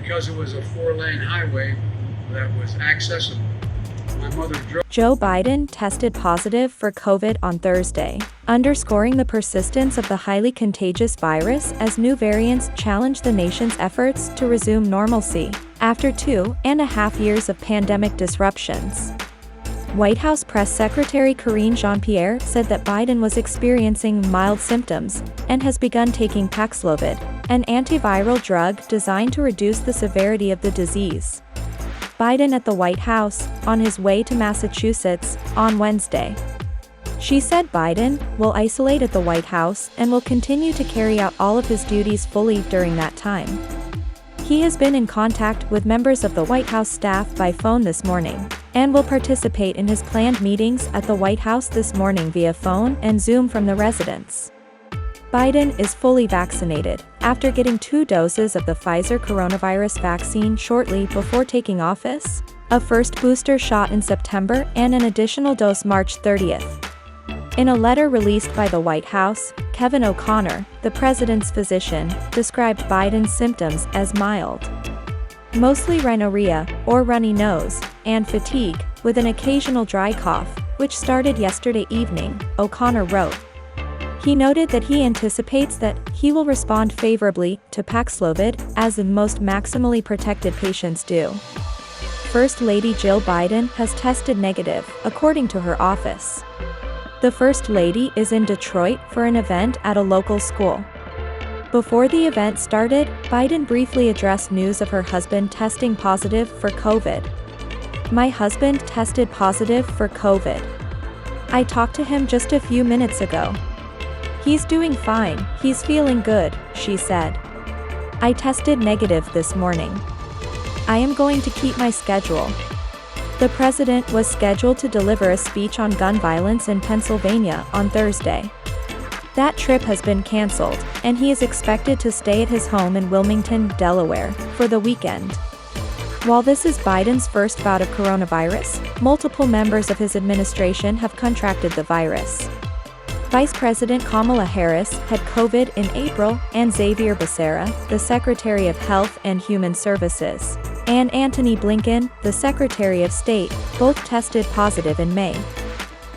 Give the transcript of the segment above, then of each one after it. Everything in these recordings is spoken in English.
because it was a 4-lane highway that was accessible. My mother drove. Joe Biden tested positive for COVID on Thursday, underscoring the persistence of the highly contagious virus as new variants challenge the nation's efforts to resume normalcy after 2.5 years of pandemic disruptions. White House Press Secretary Karine Jean-Pierre said that Biden was experiencing mild symptoms and has begun taking Paxlovid, an antiviral drug designed to reduce the severity of the disease. Biden at the White House, on his way to Massachusetts, on Wednesday. She said Biden will isolate at the White House and will continue to carry out all of his duties fully during that time. He has been in contact with members of the White House staff by phone this morning, and will participate in his planned meetings at the White House this morning via phone and Zoom from the residence. Biden is fully vaccinated, after getting 2 doses of the Pfizer coronavirus vaccine shortly before taking office, a first booster shot in September and an additional dose March 30th. In a letter released by the White House, Kevin O'Connor, the president's physician, described Biden's symptoms as mild. Mostly rhinorrhea, or runny nose, and fatigue, with an occasional dry cough, which started yesterday evening, O'Connor wrote. He noted that he anticipates that he will respond favorably to Paxlovid, as the most maximally protected patients do. First Lady Jill Biden has tested negative, according to her office. The First Lady is in Detroit for an event at a local school. Before the event started, Biden briefly addressed news of her husband testing positive for COVID. "My husband tested positive for COVID. I talked to him just a few minutes ago. He's doing fine, he's feeling good," she said. "I tested negative this morning. I am going to keep my schedule." The president was scheduled to deliver a speech on gun violence in Pennsylvania on Thursday. That trip has been canceled, and he is expected to stay at his home in Wilmington, Delaware, for the weekend. While this is Biden's first bout of coronavirus, multiple members of his administration have contracted the virus. Vice President Kamala Harris had COVID in April, and Xavier Becerra, the Secretary of Health and Human Services, and Antony Blinken, the Secretary of State, both tested positive in May.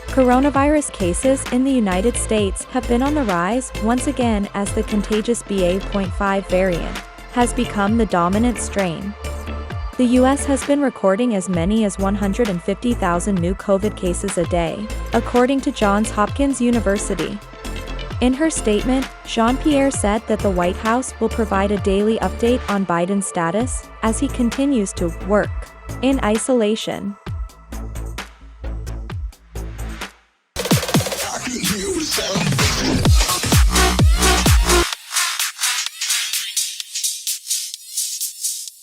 Coronavirus cases in the United States have been on the rise once again as the contagious BA.5 variant has become the dominant strain. The U.S. has been recording as many as 150,000 new COVID cases a day, according to Johns Hopkins University. In her statement, Jean-Pierre said that the White House will provide a daily update on Biden's status as he continues to work in isolation. I can hear the sound.